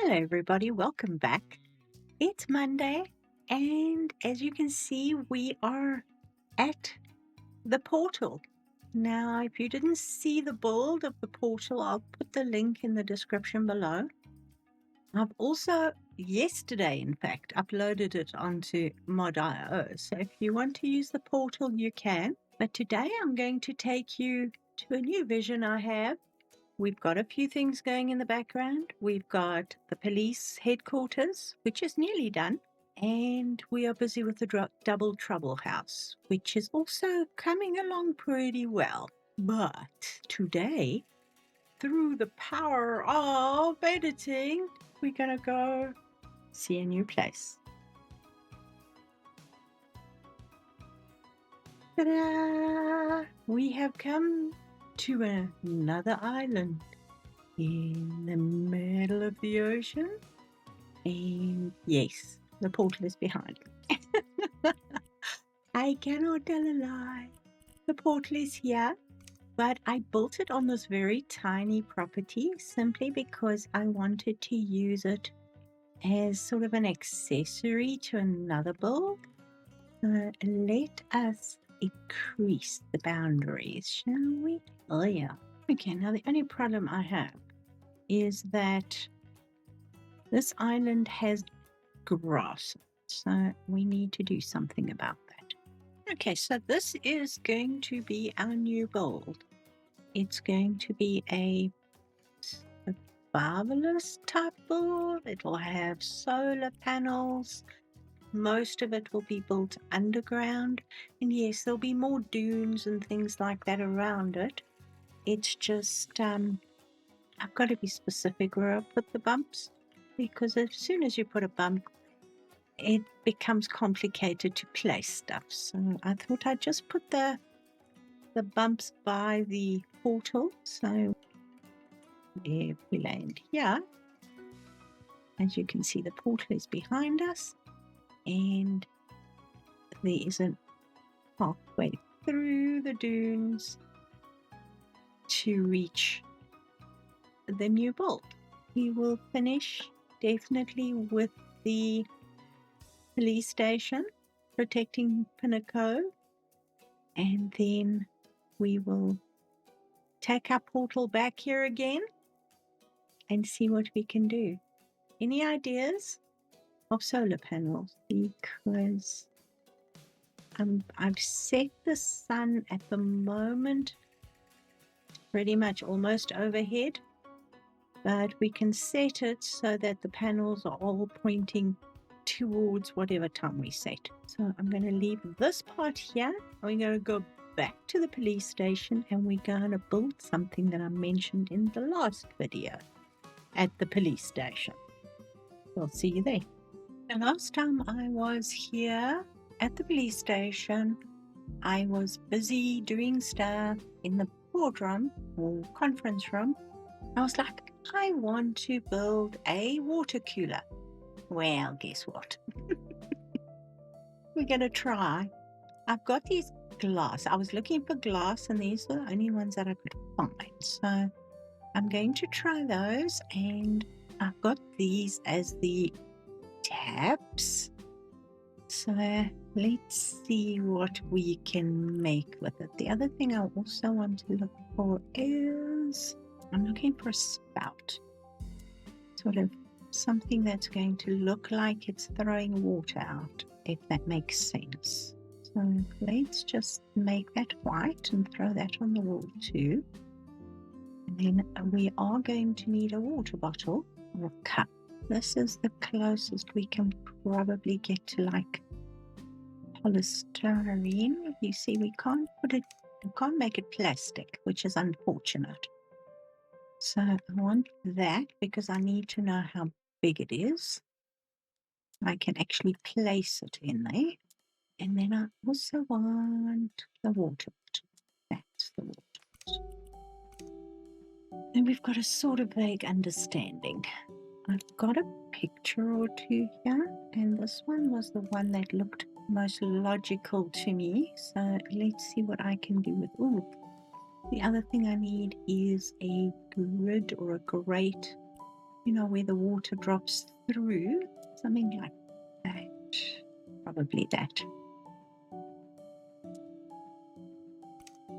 Hello everybody, welcome back. It's Monday and as you can see we are at the portal. Now if you didn't see the build of the portal, I'll put the link in the description below. I've also yesterday in fact uploaded it onto mod.io, so if you want to use the portal you can, but today I'm going to take you to a new vision I have. We've got a few things going in the background. We've got the police headquarters, which is nearly done. And we are busy with the Double Trouble house, which is also coming along pretty well. But today, through the power of editing, we're going to go see a new place. Ta-da! We have come to another island in the middle of the ocean, and yes, the portal is behind. I cannot tell a lie. The portal is here, but I built it on this very tiny property simply because I wanted to use it as sort of an accessory to another build. So let us increase the boundaries, shall we? Oh yeah. Okay, now the only problem I have is that this island has grass, so we need to do something about that. Okay, so this is going to be our new build. It's going to be a survivalist type build. It'll have solar panels. Most of it will be built underground, and yes, there'll be more dunes and things like that around it. It's just I've got to be specific where I put the bumps, because as soon as you put a bump, it becomes complicated to place stuff. So I thought I'd just put the bumps by the portal. So if we land here, as you can see, the portal is behind us, and there is a pathway through the dunes to reach the new build. We will finish definitely with the police station protecting Oldpinnacove, and then we will take our portal back here again and see what we can do. Any ideas of solar panels? Because I've set the sun at the moment pretty much almost overhead, but we can set it so that the panels are all pointing towards whatever time we set. So I'm going to leave this part here. We're going to go back to the police station and we're going to build something that I mentioned in the last video at the police station. We'll see you there. The last time I was here at the police station, I was busy doing stuff in the boardroom or conference room. I was like, I want to build a water cooler. Well, guess what? We're going to try. I've got these glass. I was looking for glass and these are the only ones that I could find. So I'm going to try those, and I've got these as the taps. So let's see what we can make with it. The other thing I also want to look for is, I'm looking for a spout. Sort of something that's going to look like it's throwing water out, if that makes sense. So let's just make that white and throw that on the wall too. And then we are going to need a water bottle or a cup. This is the closest we can probably get to like polystyrene. You see, we can't make it plastic, which is unfortunate. So I want that because I need to know how big it is. I can actually place it in there. And then I also want the water bottle. That's the water bottle. And we've got a sort of vague understanding. I've got a picture or two here, and this one was the one that looked most logical to me. So let's see what I can do with. Ooh, the other thing I need is a grid or a grate you know, where the water drops through, something like that. Probably that.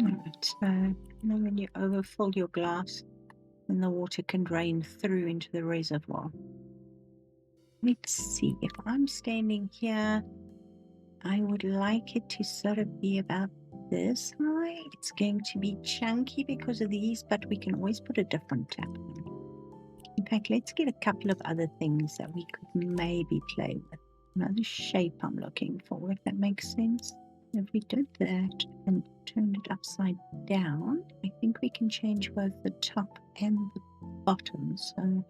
Alright, so you know when you overfill your glass, then the water can drain through into the reservoir. Let's see, if I'm standing here, I would like it to sort of be about this high. It's going to be chunky because of these, but we can always put a different tap on. In fact, let's get a couple of other things that we could maybe play with. Another shape I'm looking for, if that makes sense. If we did that and turned it upside down, I think we can change both the top and the bottom. So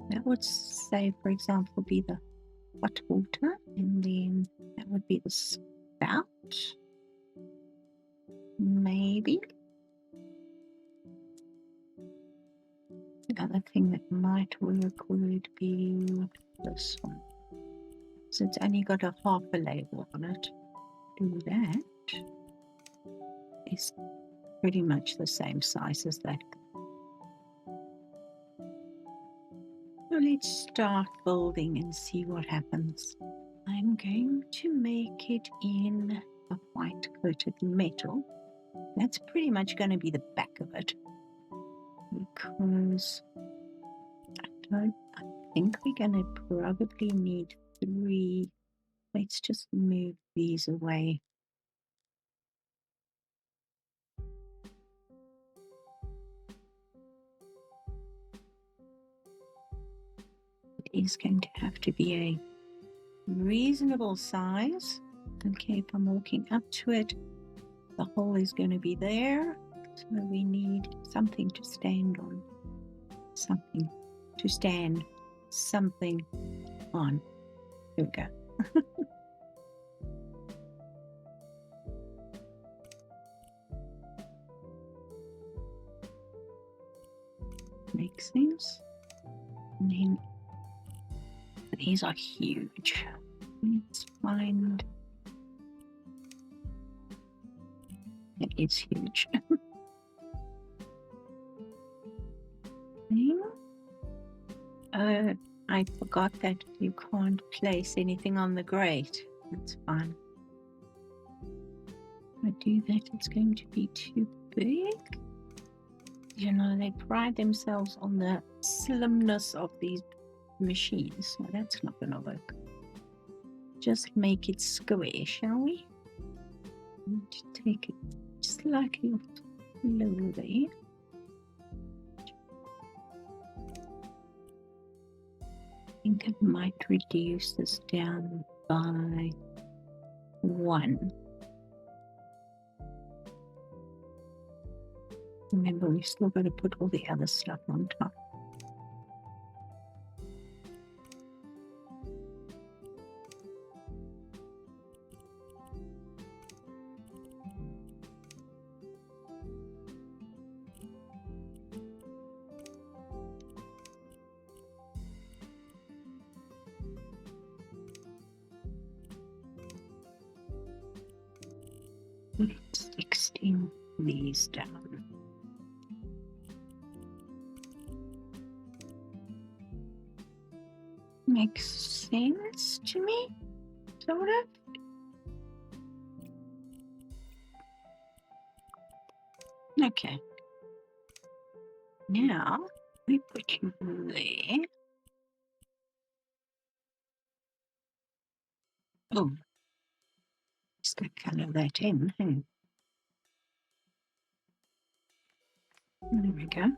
that would say, for example, be the hot water, and then that would be the spout. Maybe. The other thing that might work would be this one. So it's only got a half a label on it. Do that. It's pretty much the same size as that. So let's start building and see what happens. I'm going to make it in a white coated metal. That's pretty much going to be the back of it, because I think we're going to probably need 3. Let's just move these away. It is going to have to be a reasonable size. Okay, if I'm walking up to it, the hole is going to be there. So we need something to stand on. Something to stand something on. Here we go. Makes sense. And then these are huge. Let's find. It is huge. I forgot that you can't place anything on the grate. That's fine. If I do that, it's going to be too big. You know, they pride themselves on the slimness of these machines, so that's not going to work. Just make it square, shall we? Take it slightly lower there. I think I might reduce this down by 1. Remember, we've still got to put all the other stuff on top. Let's extend these down. Makes sense to me, sort of. Okay. Now we put you there. Oh, just gonna color that in. There we go.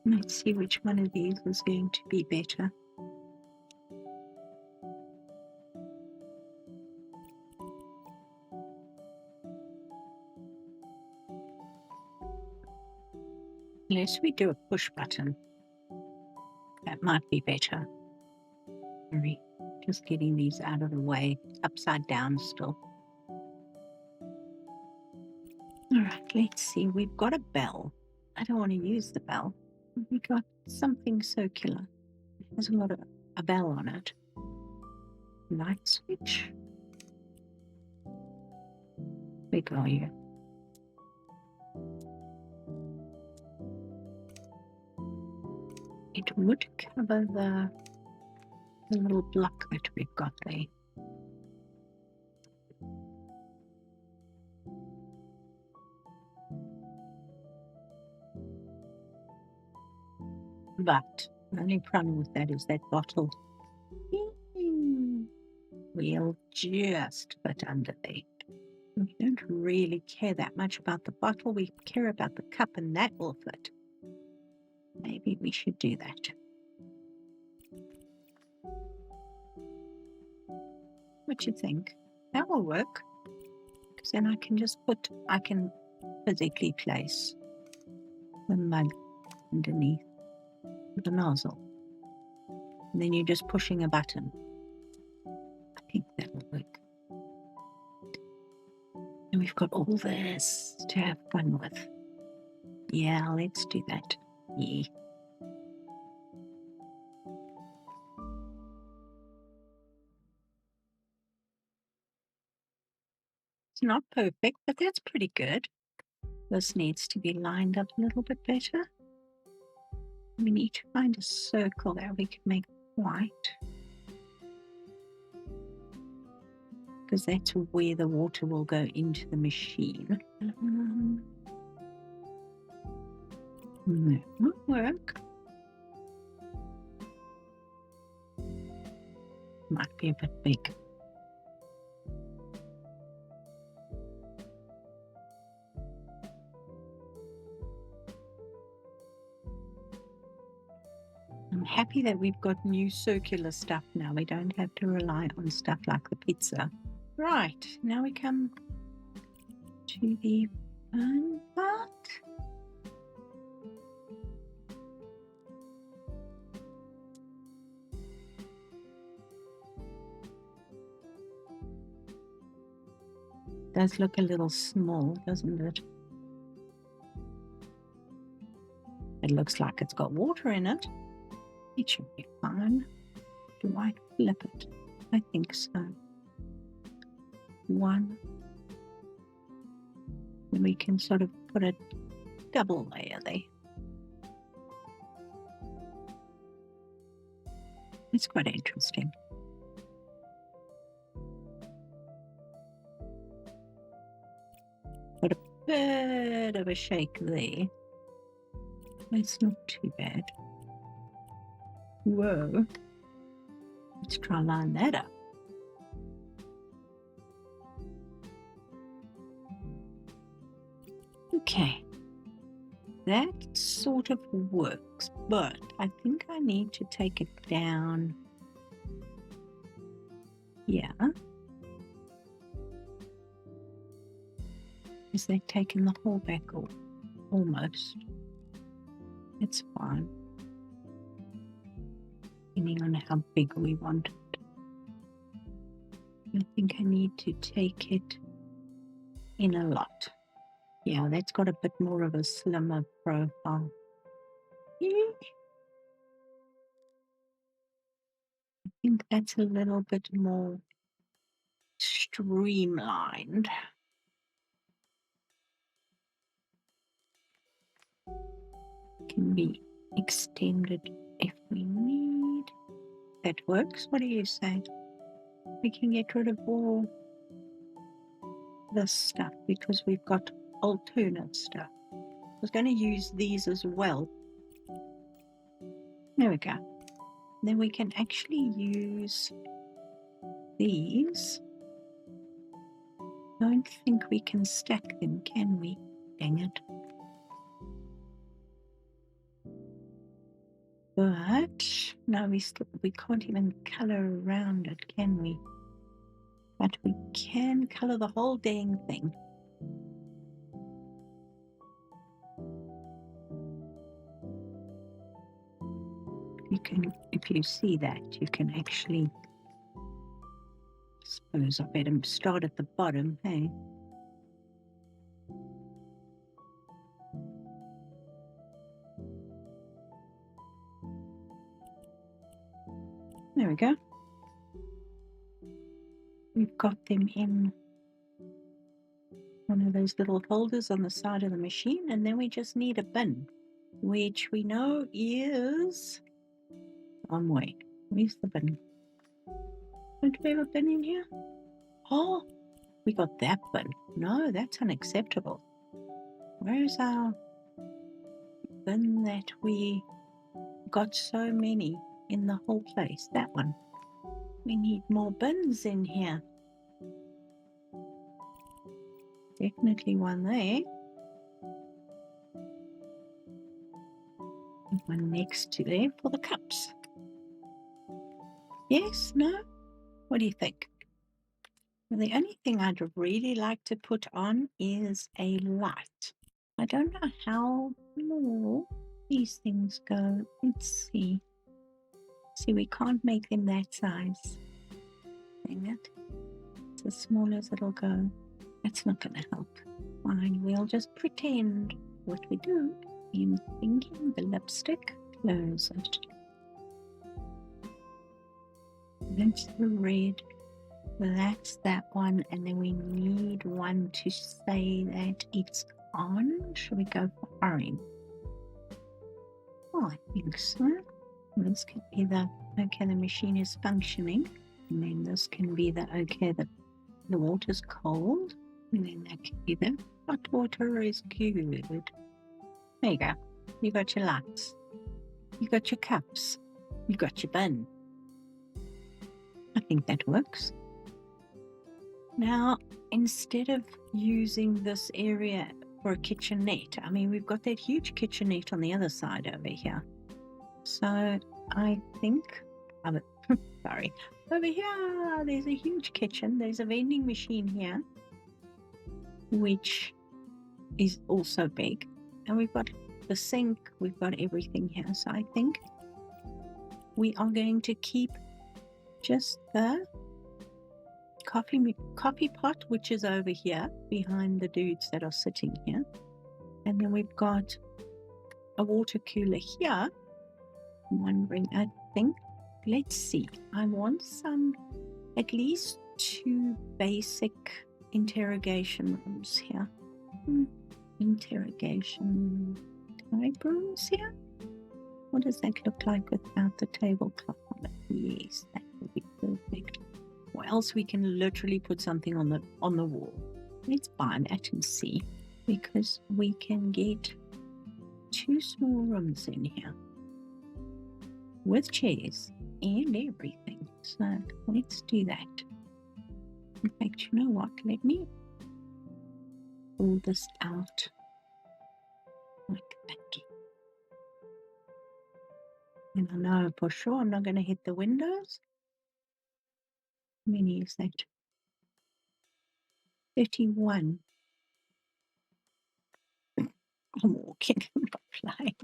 Let's see which one of these is going to be better. Unless we do a push button, that might be better. Just getting these out of the way, upside down still. All right, let's see. We've got a bell. I don't want to use the bell. We got something circular. It hasn't got a bell on it. Light switch. Where are you? it would cover the little block that we've got there. But the only problem with that is that bottle. We'll just put under there. We don't really care that much about the bottle. We care about the cup, and that will fit. Maybe we should do that. What do you think? That will work. Because then I can physically place the mug underneath the nozzle. And then you're just pushing a button. I think that will work. And we've got all this to have fun with. Yeah, let's do that. Yeah. It's not perfect, but that's pretty good. This needs to be lined up a little bit better. We need to find a circle that we can make white. Because that's where the water will go into the machine. That won't work. Might be a bit big. I'm happy that we've got new circular stuff now. We don't have to rely on stuff like the pizza. Right, now we come to the fun part. Does look a little small, doesn't it? It looks like it's got water in it. It should be fine. Do I flip it? I think so. One. Then we can sort of put a double layer there. It's quite interesting. Got a bit of a shake there. It's not too bad. Whoa. Let's try and line that up. Okay. That sort of works, but I think I need to take it down. Yeah. Is that taking the whole back off? Almost. It's fine. Depending on how big we want it. I think I need to take it in a lot. Yeah, that's got a bit more of a slimmer profile. I think that's a little bit more streamlined. Can be extended if we need. That works. What do you say? We can get rid of all this stuff because we've got alternate stuff. I was going to use these as well. There we go. Then we can actually use these. I don't think we can stack them, can we? Dang it. But no, we can't even color around it, can we? But we can color the whole dang thing. If you see that, you can actually, I suppose I better start at the bottom, hey? There we go. We've got them in one of those little holders on the side of the machine, and then we just need a bin, which we know is one way. Where's the bin? Don't we have a bin in here? Oh, we got that bin. No, that's unacceptable. Where's our bin that we got so many in the whole place? That one. We need more bins in here. Definitely one there. And one next to there for the cups. Yes? No? What do you think? Well, the only thing I'd really like to put on is a light. I don't know how small these things go. Let's see. See, we can't make them that size. Dang it. It's as small as it'll go. That's not going to help. Fine, we'll just pretend what we do. I'm thinking the lipstick, close it. That's the red. That's that one. And then we need one to say that it's on. Should we go for orange? Oh, I think so. This could be the, okay, the machine is functioning. And then this can be the, okay, the water's cold. And then that could be the hot water is good. There you go. You got your lights. You got your cups. You got your bin. I think that works. Now, instead of using this area for a kitchenette, I mean, we've got that huge kitchenette on the other side over here. So I think, sorry, over here, there's a huge kitchen. There's a vending machine here, which is also big. And we've got the sink, we've got everything here. So I think we are going to keep just the coffee pot, which is over here behind the dudes that are sitting here. And then we've got a water cooler here. I'm wondering, I think, let's see. I want some, at least 2 basic interrogation rooms here. Interrogation type rooms here. What does that look like without the tablecloth on it? Yes, that would be perfect. Or else we can literally put something on the wall. Let's buy that and see, because we can get 2 small rooms in here with chairs and everything. So let's do that. In fact, you know what? Let me pull this out like that. And I know for sure I'm not going to hit the windows. How many is that? 31. I'm walking, I'm not flying.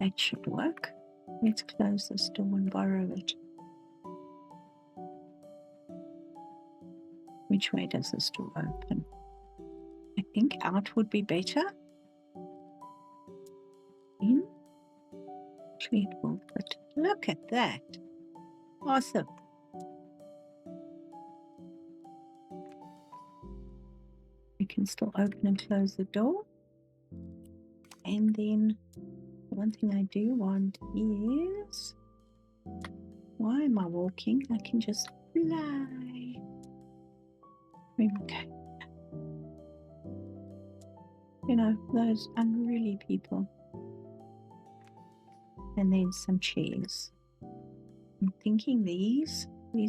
That should work. Let's close this door and borrow it. Which way does this door open? I think out would be better. In? Actually, it will fit. Look at that. Awesome. We can still open and close the door. And then the one thing I do want is, why am I walking? I can just fly. Okay. You know, those unruly people. And then some chairs. I'm thinking these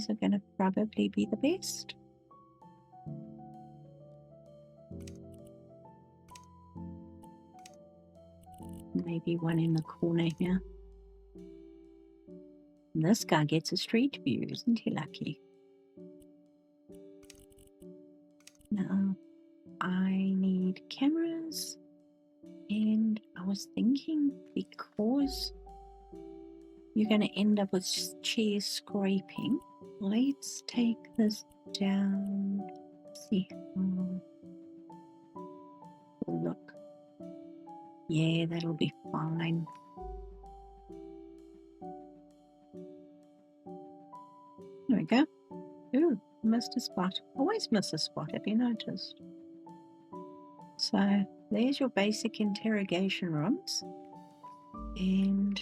are going to probably be the best. Maybe one in the corner here. And this guy gets a street view, isn't he lucky? Now, I need cameras, and I was thinking, because you're going to end up with chairs scraping, let's take this down. Let's see. Look. Yeah, that'll be fine. There we go. Ooh, missed a spot. Always miss a spot, have you noticed? So there's your basic interrogation rooms. And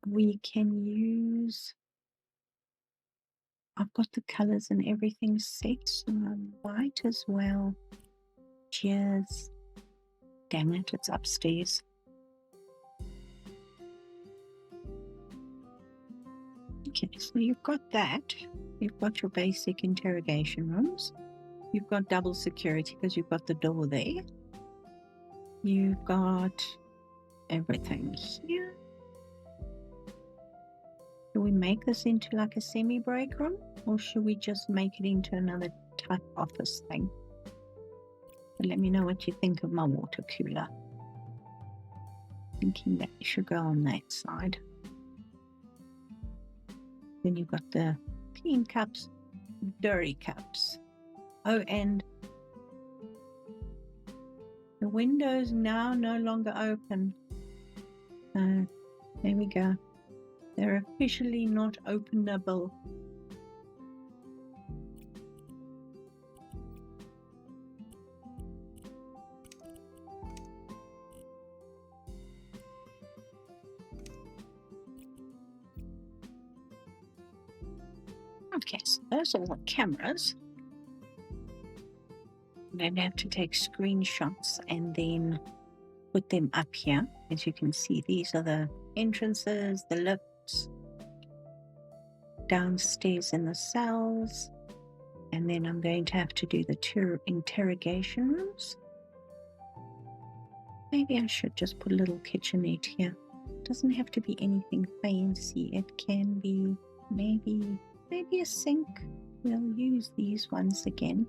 we can use, I've got the colors and everything set, so I might as well just, damn it, it's upstairs. Okay, so you've got that. You've got your basic interrogation rooms. You've got double security because you've got the door there. You've got everything here. Should we make this into like a semi-break room, or should we just make it into another type office thing? But let me know what you think of my water cooler. Thinking that it should go on that side. Then you've got the clean cups, dirty cups. Oh, and the window's now no longer open. There we go. They're officially not openable. Okay, so those are the cameras. I'm going to have to take screenshots and then put them up here. As you can see, these are the entrances, the lifts, downstairs in the cells, and then I'm going to have to do the two interrogation rooms. Maybe I should just put a little kitchenette here. It doesn't have to be anything fancy. It can be maybe a sink. We'll use these ones again.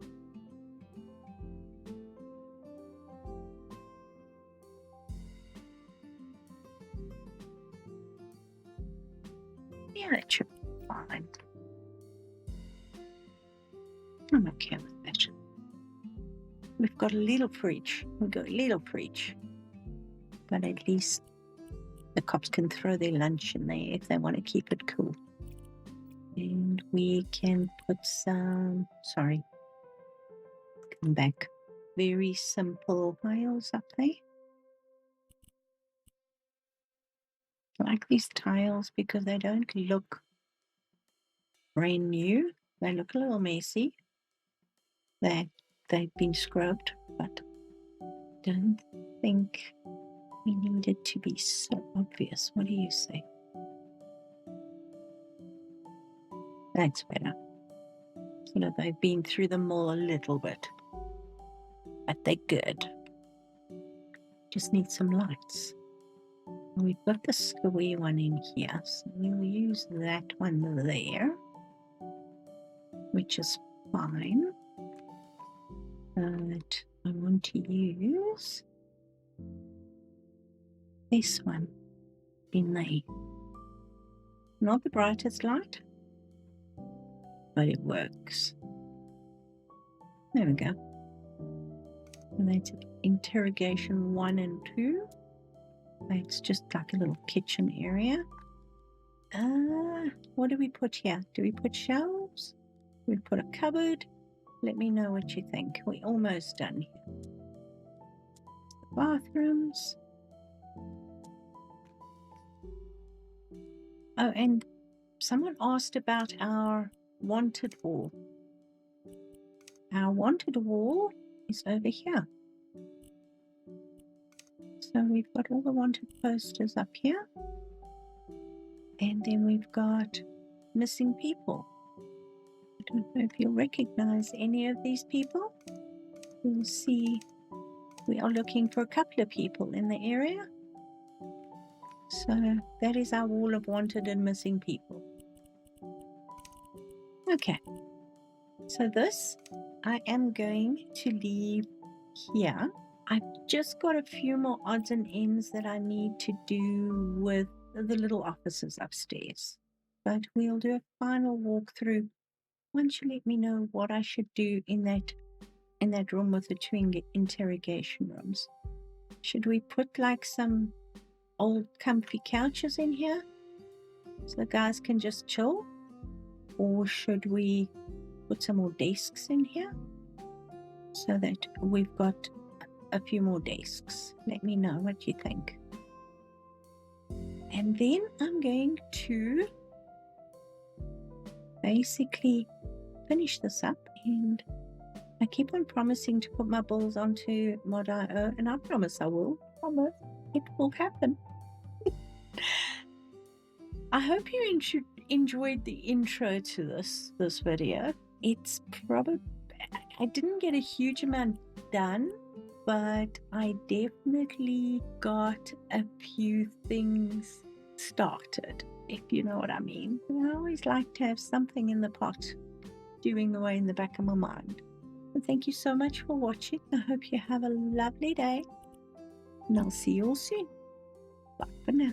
Yeah, that should be fine. I'm okay with that. We've got a little fridge. We've got a little fridge. But at least the cops can throw their lunch in there if they want to keep it cool. And we can put some, sorry, come back. Very simple tiles up there. I like these tiles because they don't look brand new. They look a little messy. They've been scrubbed, but I don't think we need it to be so obvious. What do you say? That's better. So that they've been through them all a little bit. But they're good. Just need some lights. We've got the square one in here, so we'll use that one there, which is fine. But I want to use this one in there. Not the brightest light, but it works. There we go. And that's interrogation 1 and 2. It's just like a little kitchen area. What do we put here? Do we put shelves? Do we put a cupboard? Let me know what you think. We're almost done here. The bathrooms. Oh, and someone asked about our wanted wall. Our wanted wall is over here. So we've got all the wanted posters up here. And then we've got missing people. I don't know if you'll recognize any of these people. You'll see we are looking for a couple of people in the area. So that is our wall of wanted and missing people. Okay. So this I am going to leave here. I've just got a few more odds and ends that I need to do with the little offices upstairs. But we'll do a final walkthrough once you let me know what I should do in that room with the two interrogation rooms. Should we put like some old comfy couches in here so the guys can just chill? Or should we put some more desks in here so that we've got a few more desks. Let me know what you think. And then I'm going to basically finish this up, and I keep on promising to put my bills onto mod.io, and I promise I will. Promise it will happen. I hope you enjoyed the intro to this video. It's probably, I didn't get a huge amount done, but I definitely got a few things started, if you know what I mean. I always like to have something in the pot stewing away in the back of my mind. And thank you so much for watching. I hope you have a lovely day, and I'll see you all soon. Bye for now.